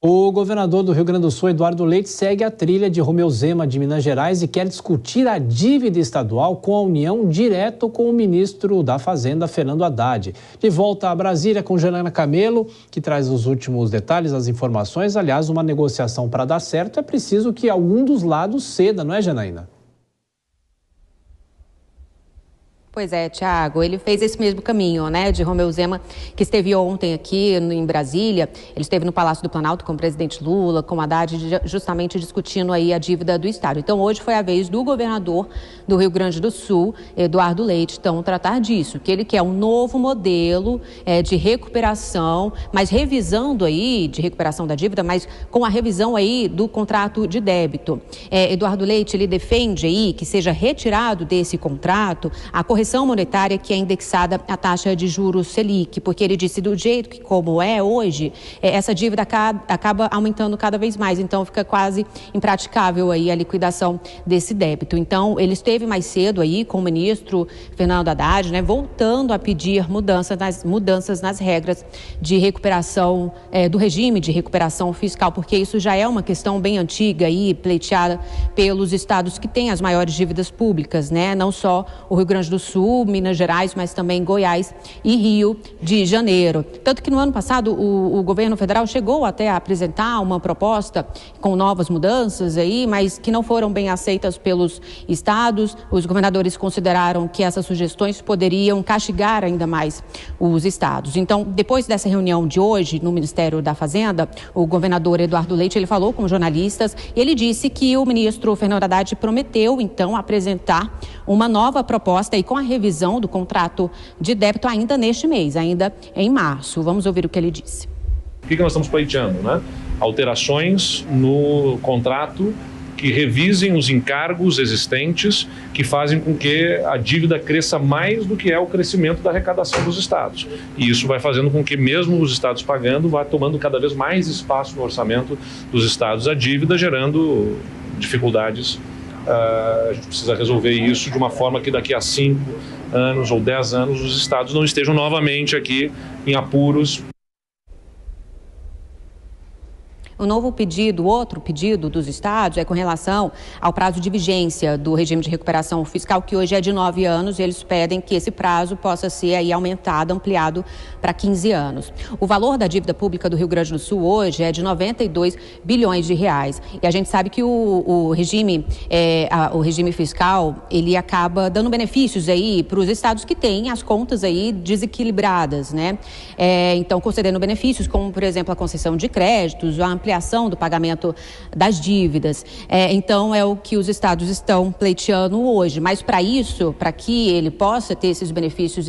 O governador do Rio Grande do Sul, Eduardo Leite, segue a trilha de Romeu Zema de Minas Gerais e quer discutir a dívida estadual com a União direto com o ministro da Fazenda, Fernando Haddad. De volta a Brasília com Janaína Camelo, que traz os últimos detalhes, as informações. Aliás, uma negociação para dar certo é preciso que algum dos lados ceda, não é, Janaína? Pois é, Tiago, ele fez esse mesmo caminho, né, de Romeu Zema, que esteve ontem aqui em Brasília. Ele esteve no Palácio do Planalto com o presidente Lula, com Haddad, justamente discutindo aí a dívida do Estado. Então, hoje foi a vez do governador do Rio Grande do Sul, Eduardo Leite, então, tratar disso, que ele quer um novo modelo de recuperação, mas revisando aí, de recuperação da dívida, mas com a revisão aí do contrato de débito. Eduardo Leite, ele defende aí que seja retirado desse contrato a correção monetária que é indexada à taxa de juros Selic, porque ele disse do jeito que como é hoje, essa dívida acaba aumentando cada vez mais, então fica quase impraticável aí a liquidação desse débito. Então, ele esteve mais cedo aí com o ministro Fernando Haddad, né, voltando a pedir mudanças nas regras de recuperação, do regime de recuperação fiscal, porque isso já é uma questão bem antiga aí, pleiteada pelos estados que têm as maiores dívidas públicas, né, não só o Rio Grande do Sul, Minas Gerais, mas também Goiás e Rio de Janeiro. Tanto que no ano passado o governo federal chegou até a apresentar uma proposta com novas mudanças aí, mas que não foram bem aceitas pelos estados. Os governadores consideraram que essas sugestões poderiam castigar ainda mais os estados. Então, depois dessa reunião de hoje no Ministério da Fazenda, o governador Eduardo Leite, ele falou com jornalistas e ele disse que o ministro Fernando Haddad prometeu, então, apresentar uma nova proposta e com a revisão do contrato de débito ainda neste mês, ainda em março. Vamos ouvir o que ele disse. O que nós estamos pleiteando, né? Alterações no contrato que revisem os encargos existentes, que fazem com que a dívida cresça mais do que é o crescimento da arrecadação dos estados. E isso vai fazendo com que mesmo os estados pagando, vá tomando cada vez mais espaço no orçamento dos estados a dívida, gerando dificuldades. A gente precisa resolver isso de uma forma que daqui a 5 anos ou 10 anos os estados não estejam novamente aqui em apuros. O novo pedido, outro pedido dos estados é com relação ao prazo de vigência do regime de recuperação fiscal, que hoje é de 9 anos, e eles pedem que esse prazo possa ser aí aumentado, ampliado para 15 anos. O valor da dívida pública do Rio Grande do Sul hoje é de 92 bilhões de reais. E a gente sabe que o regime fiscal, ele acaba dando benefícios aí para os estados que têm as contas aí desequilibradas, né? Então, concedendo benefícios como, por exemplo, a concessão de créditos, a ampliação do pagamento das dívidas. Então, é o que os estados estão pleiteando hoje. Mas, para isso, para que ele possa ter esses benefícios,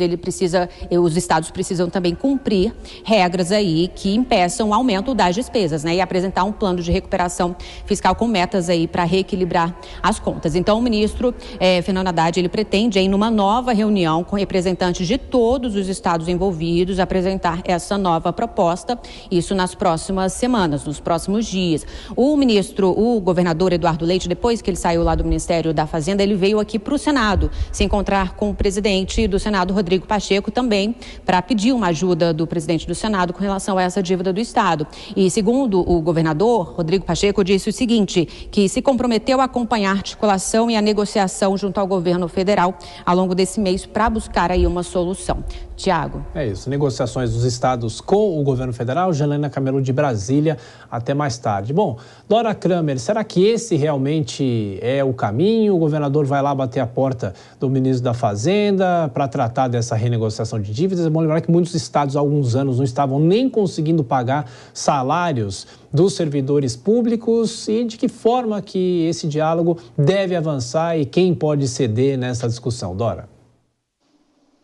os estados precisam também cumprir regras aí que impeçam o aumento das despesas, né? E apresentar um plano de recuperação fiscal com metas aí para reequilibrar as contas. Então, o ministro Fernando Haddad, ele pretende aí numa nova reunião com representantes de todos os estados envolvidos apresentar essa nova proposta, isso nas próximas semanas, nos próximos dias. O governador Eduardo Leite, depois que ele saiu lá do Ministério da Fazenda, ele veio aqui para o Senado se encontrar com o presidente do Senado, Rodrigo Pacheco, também para pedir uma ajuda do presidente do Senado com relação a essa dívida do Estado. E segundo o governador, Rodrigo Pacheco disse o seguinte, que se comprometeu a acompanhar a articulação e a negociação junto ao governo federal ao longo desse mês para buscar aí uma solução. Tiago. É isso, negociações dos estados com o governo federal. Janaína Camelo de Brasília, até mais tarde. Bom, Dora Kramer, será que esse realmente é o caminho? O governador vai lá bater a porta do ministro da Fazenda para tratar dessa renegociação de dívidas? É bom lembrar que muitos estados há alguns anos não estavam nem conseguindo pagar salários dos servidores públicos e de que forma que esse diálogo deve avançar e quem pode ceder nessa discussão, Dora?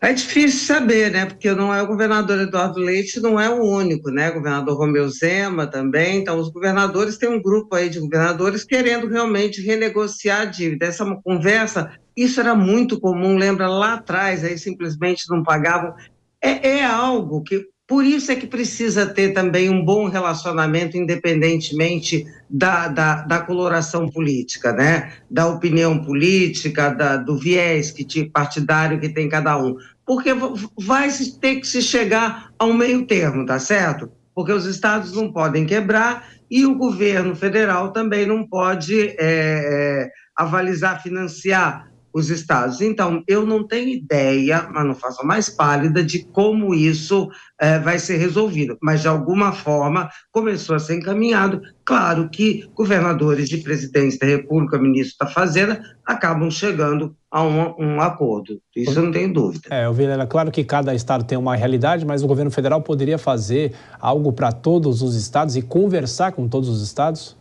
É difícil saber, né? Porque não é o governador Eduardo Leite, não é o único, né? O governador Romeu Zema também. Então, os governadores têm um grupo aí de governadores querendo realmente renegociar a dívida. Essa é uma conversa, isso era muito comum, lembra lá atrás, aí simplesmente não pagavam. É algo que, por isso é que precisa ter também um bom relacionamento, independentemente da coloração política, né? Da opinião política, do viés partidário que tem cada um. Porque vai ter que se chegar a um meio termo, tá certo? porque os estados não podem quebrar e o governo federal também não pode avalizar, financiar os estados. Então, eu não tenho ideia, mas não faço a mais pálida, de como isso vai ser resolvido. Mas, de alguma forma, começou a ser encaminhado. Claro que governadores e presidentes da República, ministros da Fazenda, acabam chegando a um acordo. Isso eu não tenho dúvida. Vilela, claro que cada estado tem uma realidade, mas o governo federal poderia fazer algo para todos os estados e conversar com todos os estados?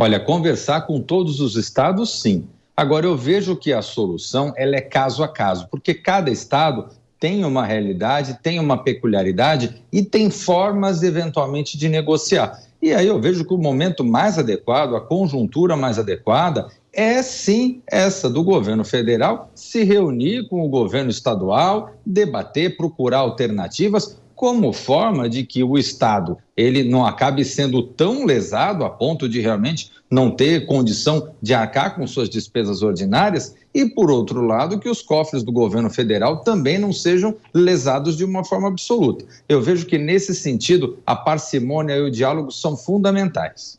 Olha, conversar com todos os estados, sim. Agora, eu vejo que a solução ela é caso a caso, porque cada estado tem uma realidade, tem uma peculiaridade e tem formas, eventualmente, de negociar. E aí eu vejo que o momento mais adequado, a conjuntura mais adequada, é sim essa do governo federal se reunir com o governo estadual, debater, procurar alternativas, como forma de que o Estado ele não acabe sendo tão lesado a ponto de realmente não ter condição de arcar com suas despesas ordinárias e, por outro lado, que os cofres do governo federal também não sejam lesados de uma forma absoluta. Eu vejo que, nesse sentido, a parcimônia e o diálogo são fundamentais.